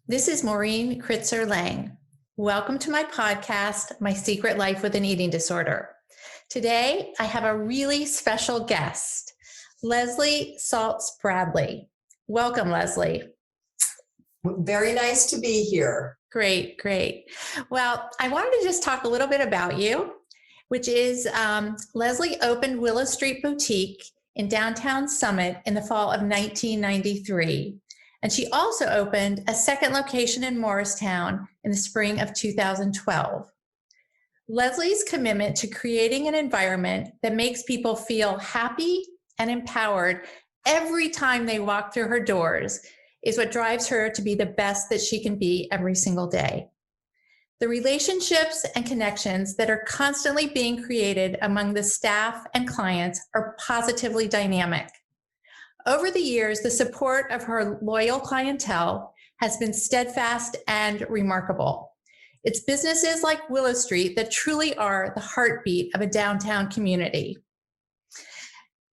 This is Maureen Kritzer-Lange. Welcome to my podcast, My Secret Life with an Eating Disorder. Today, I have a really special guest, Lezli Salz-Bradley. Welcome, Lezli. Very nice to be here. Great. Well, I wanted to just talk a little bit about you, which is Lezli opened Willow St Boutique in downtown Summit in the fall of 1993. And she also opened a second location in Morristown in the spring of 2012. Lezli's commitment to creating an environment that makes people feel happy and empowered every time they walk through her doors is what drives her to be the best that she can be every single day. The relationships and connections that are constantly being created among the staff and clients are positively dynamic. Over the years, the support of her loyal clientele has been steadfast and remarkable. It's businesses like Willow St that truly are the heartbeat of a downtown community.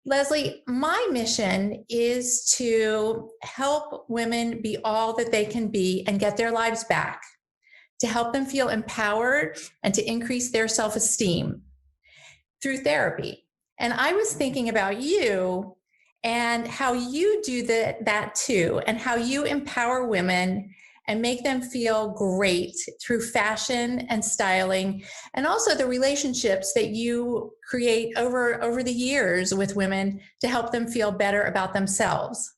Lezli, my mission is to help women be all that they can be and get their lives back, to help them feel empowered and to increase their self-esteem through therapy. And I was thinking about you and how you do that too, and how you empower women and make them feel great through fashion and styling, and also the relationships that you create over the years with women to help them feel better about themselves.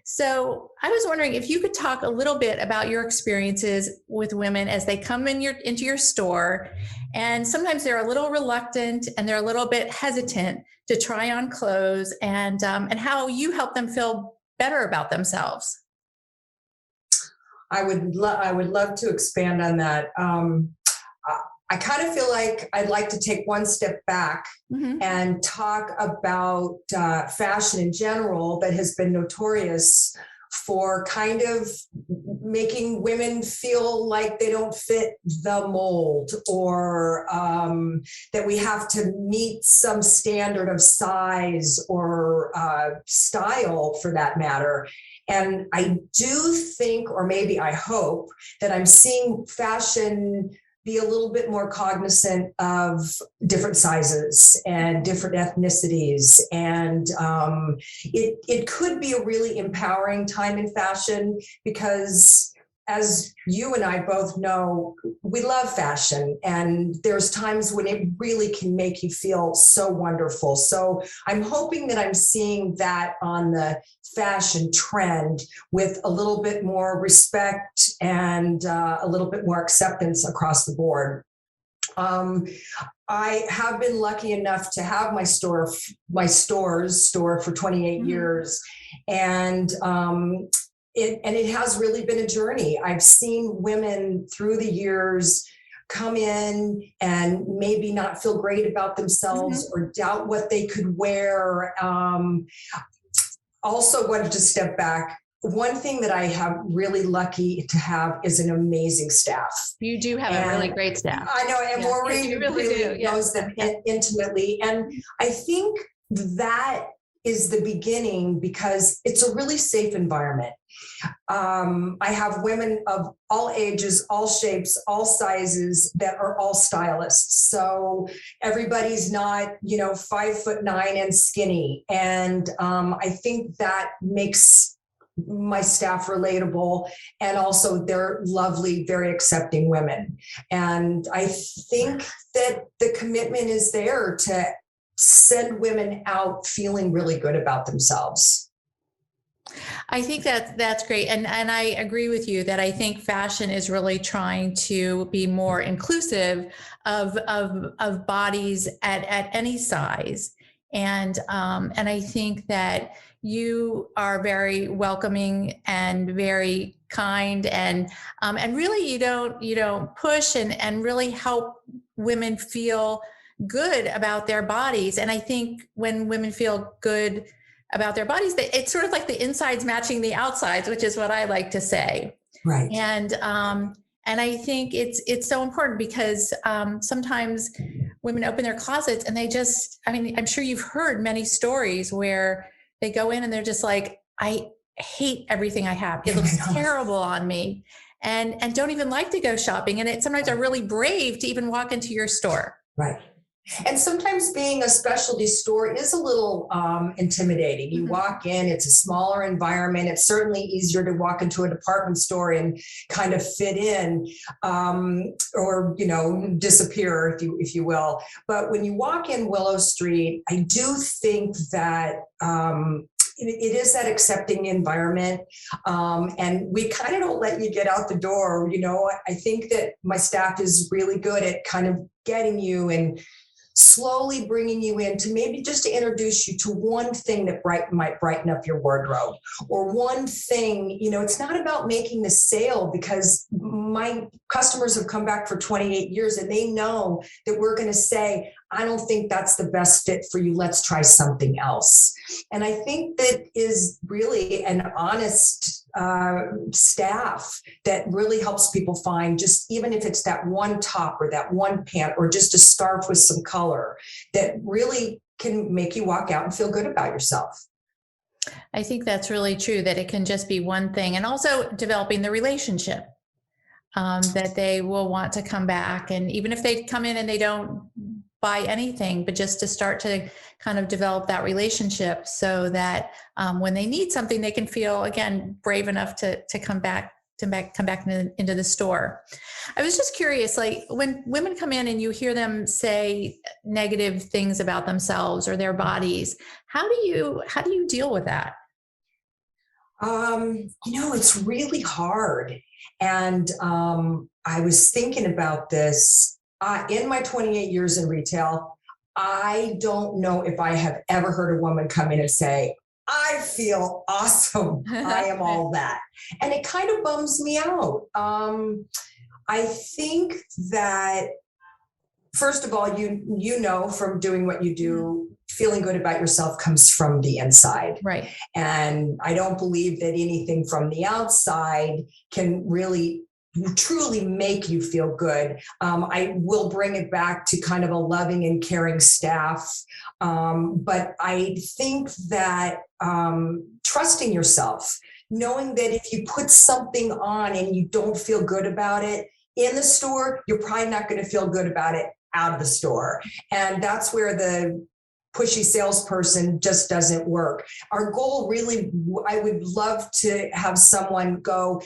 So I was wondering if you could talk a little bit about your experiences with women as they come into your store, and sometimes they're a little reluctant and they're a little bit hesitant to try on clothes, and how you help them feel better about themselves. I would love to expand on that. I kind of feel like I'd like to take one step back and talk about fashion in general that has been notorious for kind of making women feel like they don't fit the mold, or that we have to meet some standard of size or style for that matter. And I do think, or maybe I hope, that I'm seeing fashion be a little bit more cognizant of different sizes and different ethnicities. And it could be a really empowering time in fashion because, as you and I both know, we love fashion, and there's times when it really can make you feel so wonderful. So I'm hoping that I'm seeing that on the fashion trend with a little bit more respect and a little bit more acceptance across the board. I have been lucky enough to have my stores for 28 years, and it has really been a journey. I've seen women through the years come in and maybe not feel great about themselves or doubt what they could wear. Also wanted to step back. One thing that I have really lucky to have is an amazing staff. You do have a really great staff. I know, and Maureen really knows them intimately. And I think that is the beginning because it's a really safe environment. I have women of all ages, all shapes, all sizes that are all stylists. So everybody's not, 5'9" and skinny. And I think that makes my staff relatable, and also they're lovely, very accepting women. And I think that the commitment is there to send women out feeling really good about themselves. I think that's great. And I agree with you that I think fashion is really trying to be more inclusive of bodies at any size. And I think that you are very welcoming and very kind, and really you don't push and really help women feel good about their bodies. And I think when women feel good about their bodies, it's sort of like the insides matching the outsides, which is what I like to say. Right. And I think it's so important because sometimes women open their closets and I'm sure you've heard many stories where they go in and they're just like, I hate everything I have. It looks terrible on me, and don't even like to go shopping. And it sometimes are really brave to even walk into your store. Right. And sometimes being a specialty store is a little intimidating. You walk in, it's a smaller environment. It's certainly easier to walk into a department store and kind of fit in, or, you know, disappear, if you will. But when you walk in Willow Street, I do think that it is that accepting environment. And we kind of don't let you get out the door. You know, I think that my staff is really good at kind of getting you and slowly bringing you in to maybe just to introduce you to one thing that might brighten up your wardrobe, or one thing. You know, it's not about making the sale, because my customers have come back for 28 years and they know that we're going to say, I don't think that's the best fit for you. Let's try something else. And I think that is really an honest staff that really helps people find, just even if it's that one top or that one pant or just a scarf with some color, that really can make you walk out and feel good about yourself. I think that's really true, that it can just be one thing. And also developing the relationship, that they will want to come back. And even if they come in and they don't buy anything, but just to start to kind of develop that relationship, so that when they need something, they can feel, again, brave enough to come back into the store. I was just curious, like when women come in and you hear them say negative things about themselves or their bodies, how do you deal with that? You know, it's really hard. And I was thinking about this. In my 28 years in retail, I don't know if I have ever heard a woman come in and say, I feel awesome. I am all that. And it kind of bums me out. I think that, first of all, you know, from doing what you do, feeling good about yourself comes from the inside. Right. And I don't believe that anything from the outside can really truly make you feel good. I will bring it back to kind of a loving and caring staff. But I think that trusting yourself, knowing that if you put something on and you don't feel good about it in the store, you're probably not going to feel good about it out of the store. And that's where the pushy salesperson just doesn't work. Our goal really, I would love to have someone go,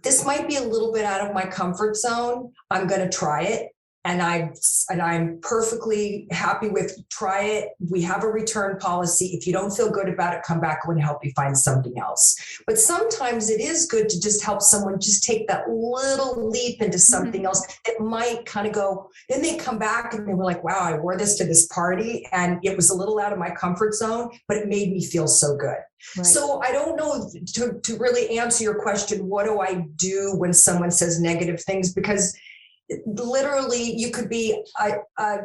this might be a little bit out of my comfort zone. I'm going to try it. And I'm perfectly happy with try it. We have a return policy. If you don't feel good about it, come back. We're going to help you find something else. But sometimes it is good to just help someone just take that little leap into something else that might kind of go, then they come back and they were like, wow, I wore this to this party and it was a little out of my comfort zone, but it made me feel so good. Right. So I don't know, to really answer your question, what do I do when someone says negative things? Because literally you could be a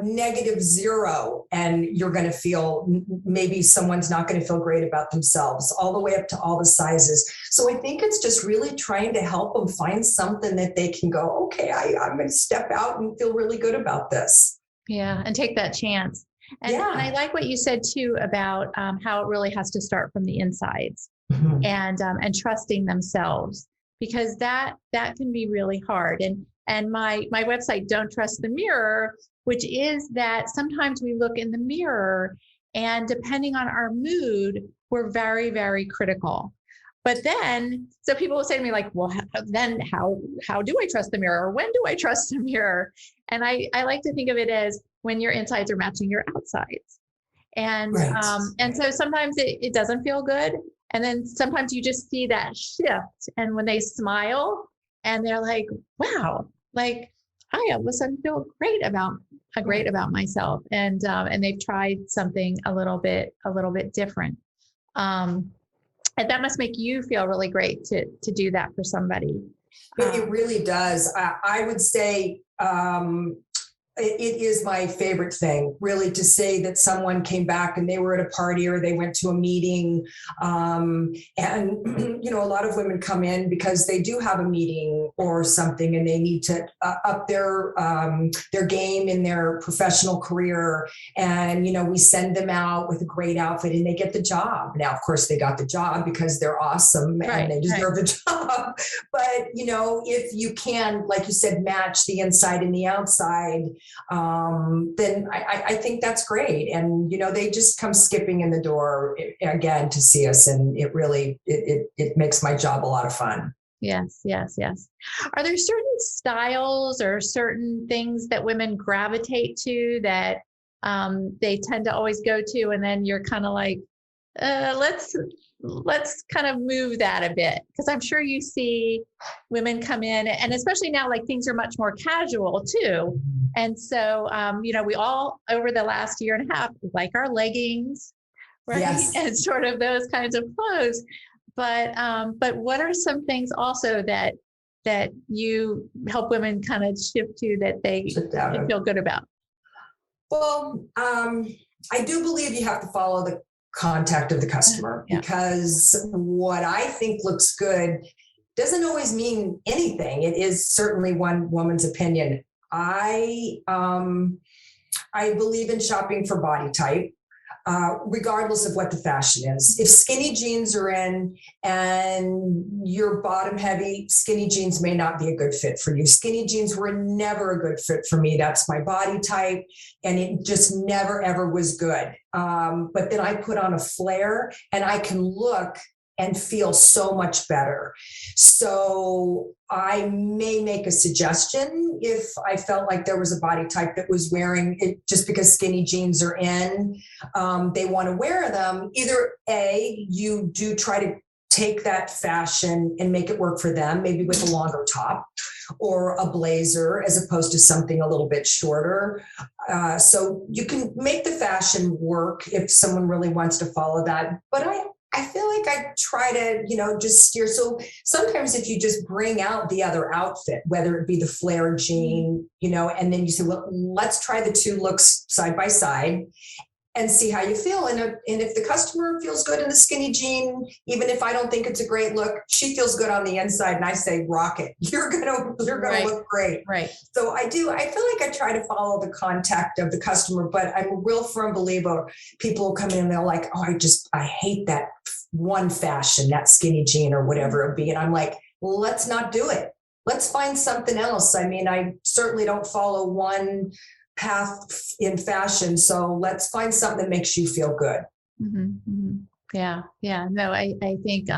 -0 and you're going to feel, maybe someone's not going to feel great about themselves, all the way up to all the sizes. So I think it's just really trying to help them find something that they can go, okay, I'm going to step out and feel really good about this. Yeah. And take that chance. And I like what you said too about how it really has to start from the insides, and trusting themselves, because that can be really hard. And my website, Don't Trust the Mirror, which is that sometimes we look in the mirror and depending on our mood, we're very, very critical. But then, so people will say to me like, well, then how do I trust the mirror? Or when do I trust the mirror? And I like to think of it as when your insides are matching your outsides. And, and so sometimes it doesn't feel good. And then sometimes you just see that shift. And when they smile and they're like, wow, like I all of a sudden feel great about myself. And they've tried something a little bit different. And that must make you feel really great to do that for somebody. It really does. I would say it is my favorite thing, really, to say that someone came back and they were at a party or they went to a meeting. And, a lot of women come in because they do have a meeting or something and they need to up their game in their professional career. And, we send them out with a great outfit and they get the job. Now, of course, they got the job because they're awesome and they deserve the job. But, if you can, like you said, match the inside and the outside, then I think that's great. And, they just come skipping in the door again to see us. And it really, it makes my job a lot of fun. Yes. Are there certain styles or certain things that women gravitate to that they tend to always go to? And then you're kind of like, let's kind of move that a bit, because I'm sure you see women come in, and especially now, like things are much more casual too. And so, we all over the last year and a half like our leggings, right? Yes. And sort of those kinds of clothes. But what are some things also that you help women kind of shift to that they feel good about? Well, I do believe you have to follow the contact of the customer, because what I think looks good doesn't always mean anything. It is certainly one woman's opinion. I believe in shopping for body type, regardless of what the fashion is. If skinny jeans are in and you're bottom heavy, skinny jeans may not be a good fit for you. Skinny jeans were never a good fit for me. That's my body type. And it just never, ever was good. But then I put on a flare and I can look and feel so much better. So I may make a suggestion if I felt like there was a body type that was wearing it just because skinny jeans are in, they want to wear them. Either A, you do try to take that fashion and make it work for them, maybe with a longer top or a blazer as opposed to something a little bit shorter. So you can make the fashion work if someone really wants to follow that. But I feel like I try to, just steer. So sometimes if you just bring out the other outfit, whether it be the flare jean, and then you say, well, let's try the two looks side by side and see how you feel. And if the customer feels good in the skinny jean, even if I don't think it's a great look, she feels good on the inside. And I say, rock it. You're gonna look great. Right. So I feel like I try to follow the contact of the customer, but I'm a real firm believer. People come in and they're like, oh, I hate that one fashion, that skinny jean or whatever it be. And I'm like, well, let's not do it. Let's find something else. I mean, I certainly don't follow one path in fashion. So let's find something that makes you feel good. Mm-hmm, mm-hmm. Yeah. No, I think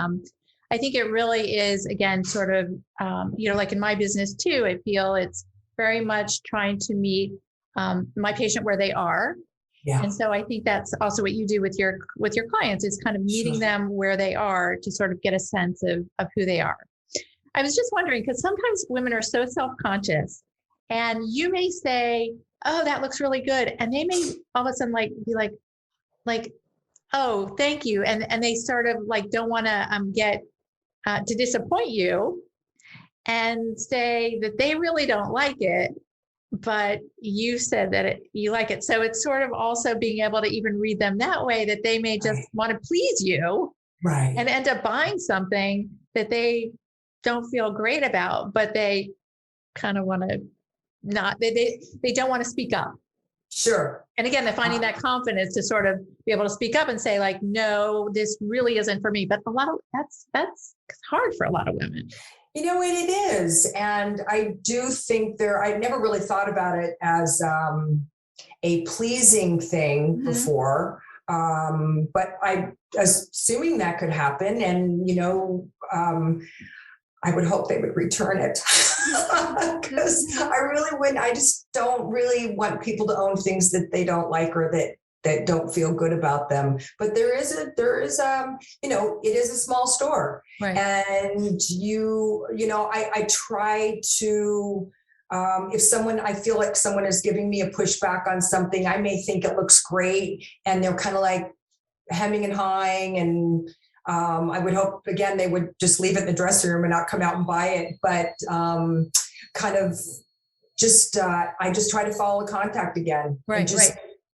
it really is, again, sort of, like in my business too, I feel it's very much trying to meet my patient where they are. Yeah. And so I think that's also what you do with your clients, is kind of meeting them where they are to sort of get a sense of who they are. I was just wondering, because sometimes women are so self-conscious, and you may say, oh, that looks really good. And they may all of a sudden be like, oh, thank you. And they sort of don't want to get to disappoint you and say that they really don't like it, but you said that you like it. So it's sort of also being able to even read them that way, that they may just want to please you, right, and end up buying something that they don't feel great about, but they kind of want to they don't want to speak up. Sure. And again, they're finding that confidence to sort of be able to speak up and say no, this really isn't for me. But that's hard for a lot of women. It is. And I do think I never really thought about it as a pleasing thing before. But I assuming that could happen. And, I would hope they would return it, because I just don't really want people to own things that they don't like or that don't feel good about them. But it is a small store, right. And I try to, if I feel like someone is giving me a pushback on something, I may think it looks great and they're kind of like hemming and hawing, and I would hope, again, they would just leave it in the dressing room and not come out and buy it, but kind of I just try to follow contact again, and just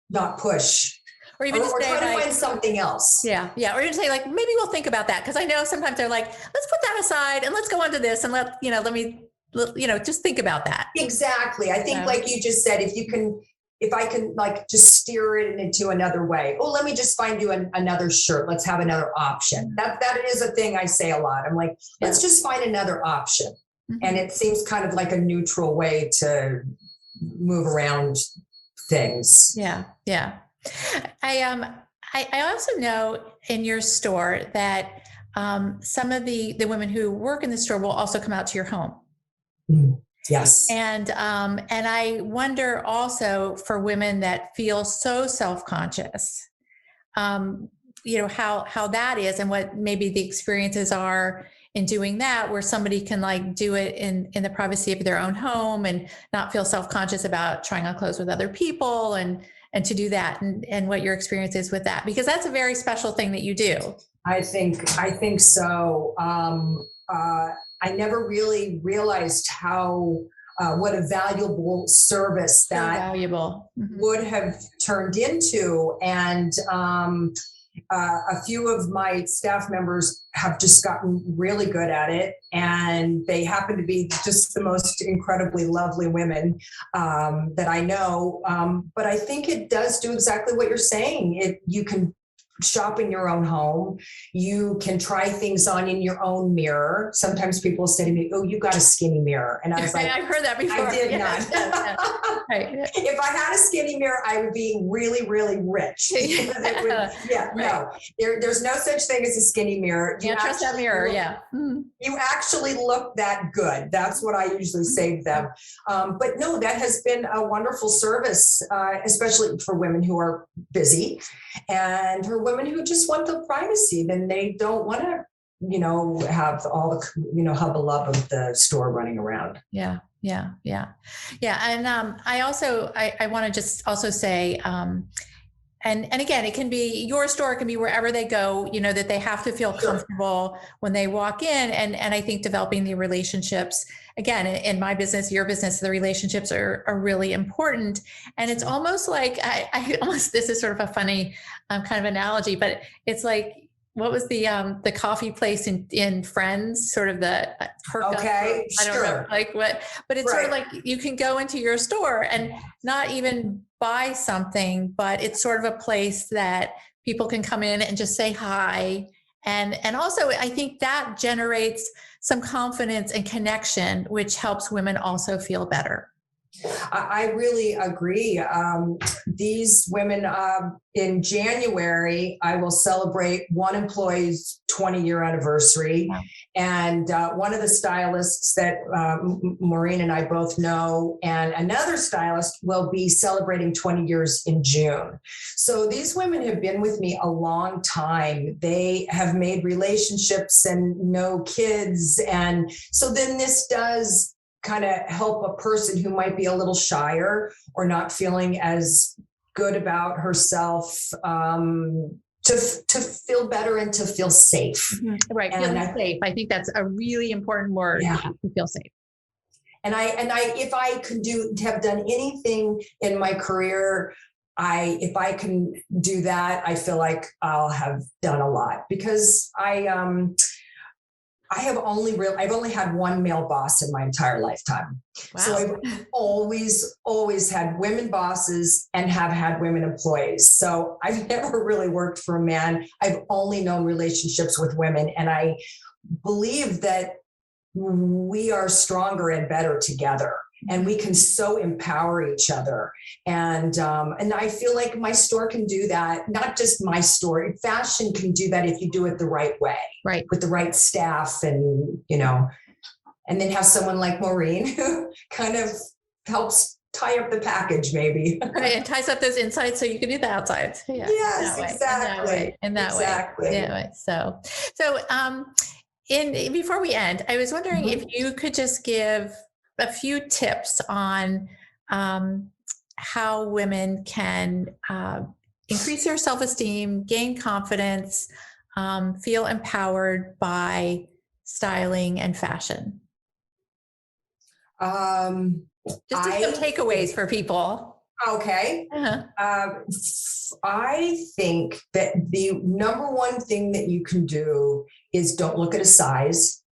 not push. Or even or say, try to like, find something else. Yeah. Or even say, like, maybe we'll think about that. Cause I know sometimes they're like, let's put that aside and let's go on to this and let me just think about that. Exactly. I think like you just said, if I can like just steer it into another way. Oh, let me just find you another shirt. Let's have another option. That is a thing I say a lot. I'm like, let's just find another option. Mm-hmm. And it seems kind of like a neutral way to move around things. Yeah. I also know in your store that some of the women who work in the store will also come out to your home. Yes. And I wonder also for women that feel so self-conscious, how that is and what maybe the experiences are in doing that, where somebody can like do it in the privacy of their own home and not feel self-conscious about trying on clothes with other people and to do that and what your experience is with that, because that's a very special thing that you do. I think so. I never really realized how what a valuable service that would have turned into. And a few of my staff members have just gotten really good at it, and they happen to be just the most incredibly lovely women that I know. But I think it does do exactly what you're saying. You can shop in your own home. You can try things on in your own mirror. Sometimes people say to me, "Oh, you got a skinny mirror." And I was like, I've heard that before. I did not. If I had a skinny mirror, I would be really, really rich. No, there's no such thing as a skinny mirror. You trust that mirror. You actually look that good. That's what I usually say to them. But no, that has been a wonderful service, especially for women who are busy and for women who just want the privacy. Then they don't want to, have all the, hubba of the store running around. Yeah. And I want to just also say, and again, it can be your store, it can be wherever they go, that they have to feel comfortable when they walk in. And I think developing the relationships, again, in my business, your business, the relationships are really important. And it's almost like, this is sort of a funny kind of analogy, but it's like, what was the coffee place in Friends, sort of the perk up? I don't know, like what, but it's sort of like you can go into your store and not even buy something, but it's sort of a place that people can come in and just say hi. And also I think that generates some confidence and connection, which helps women also feel better. I really agree. These women, in January, I will celebrate one employee's 20-year anniversary. Wow. And one of the stylists that Maureen and I both know, and another stylist will be celebrating 20 years in June. So these women have been with me a long time. They have made relationships and no kids. And so then this does kind of help a person who might be a little shyer or not feeling as good about herself to feel better and to feel safe. Mm-hmm. Right. Feeling safe. I think that's a really important word, to feel safe. And I, if I could have done anything in my career, if I can do that, I feel like I'll have done a lot, because I've only had one male boss in my entire lifetime. Wow. So I've always had women bosses and have had women employees. So I've never really worked for a man. I've only known relationships with women. And I believe that we are stronger and better together. And we can so empower each other. And I feel like my store can do that. Not just my store. Fashion can do that if you do it the right way. Right. With the right staff and, and then have someone like Maureen who kind of helps tie up the package maybe. Right, and ties up those insides so you can do the outsides. Yeah, yes, exactly. In that way. So before we end, I was wondering if you could just give a few tips on how women can increase their self-esteem, gain confidence, feel empowered by styling and fashion. Just some takeaways for people. Okay. Uh-huh. I think that the number one thing that you can do is don't look at a size,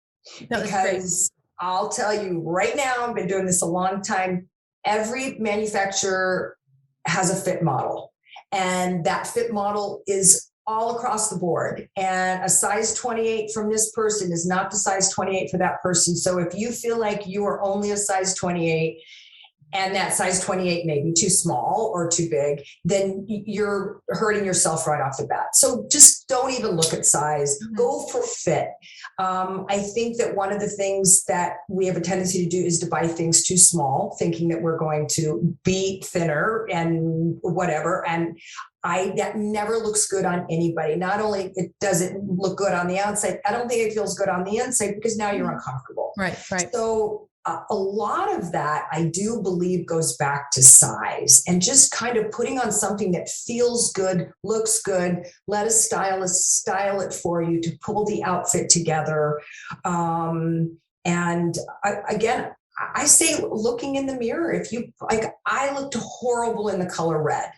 because I'll tell you right now, I've been doing this a long time. Every manufacturer has a fit model, and that fit model is all across the board. And a size 28 from this person is not the size 28 for that person. So if you feel like you are only a size 28, and that size 28 may be too small or too big, then you're hurting yourself right off the bat. So just don't even look at size. Mm-hmm. Go for fit. I think that one of the things that we have a tendency to do is to buy things too small, thinking that we're going to be thinner and whatever. And that never looks good on anybody. Not only it doesn't look good on the outside, I don't think it feels good on the inside, because now you're uncomfortable. Right. So a lot of that, I do believe, goes back to size and just kind of putting on something that feels good, looks good. Let a stylist style it for you to pull the outfit together. And I say, looking in the mirror, if you like, I looked horrible in the color red.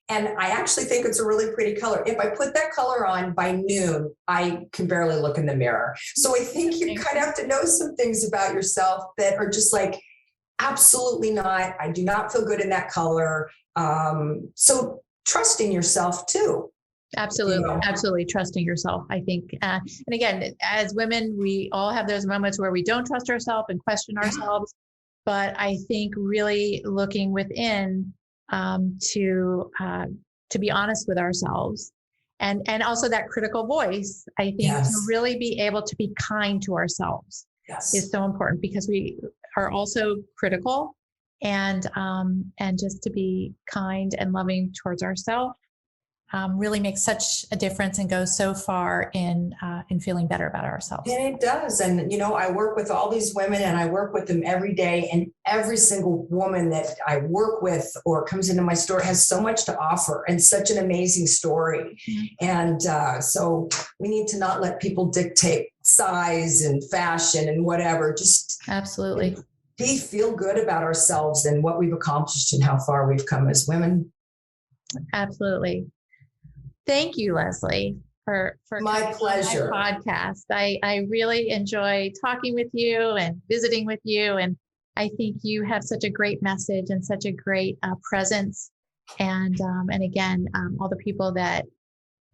And I actually think it's a really pretty color. If I put that color on by noon, I can barely look in the mirror. So I think you kind of have to know some things about yourself that are just like, absolutely not. I do not feel good in that color. So trusting yourself too. Absolutely. Absolutely. Trusting yourself, I think. And again, as women, we all have those moments where we don't trust ourselves and question ourselves. But I think really looking within, to be honest with ourselves, and also that critical voice, I think, to really be able to be kind to ourselves is so important, because we are also critical, and just to be kind and loving towards ourselves really makes such a difference and goes so far in feeling better about ourselves. And it does. And, I work with all these women, and I work with them every day. And every single woman that I work with or comes into my store has so much to offer and such an amazing story. Mm-hmm. And so we need to not let people dictate size and fashion and whatever. Just absolutely feel good about ourselves and what we've accomplished and how far we've come as women. Absolutely. Thank you, Lezli, for my pleasure. My podcast. I really enjoy talking with you and visiting with you. And I think you have such a great message and such a great presence. And again, all the people that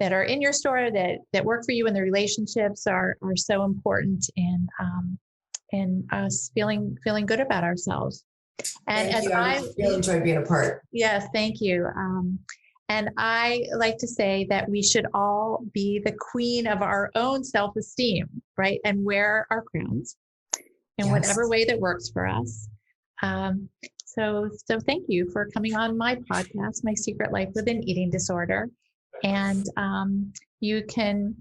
are in your store that work for you, and the relationships are so important in us feeling good about ourselves. And thank you. I really enjoy being a part. Yes, thank you. And I like to say that we should all be the queen of our own self-esteem, right? And wear our crowns in whatever way that works for us. So thank you for coming on my podcast, My Secret Life with an Eating Disorder. And you can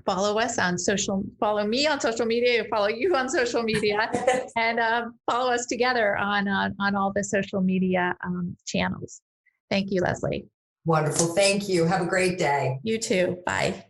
follow us on follow me on social media, follow you on social media, and follow us together on all the social media channels. Thank you, Lezli. Wonderful. Thank you. Have a great day. You too. Bye.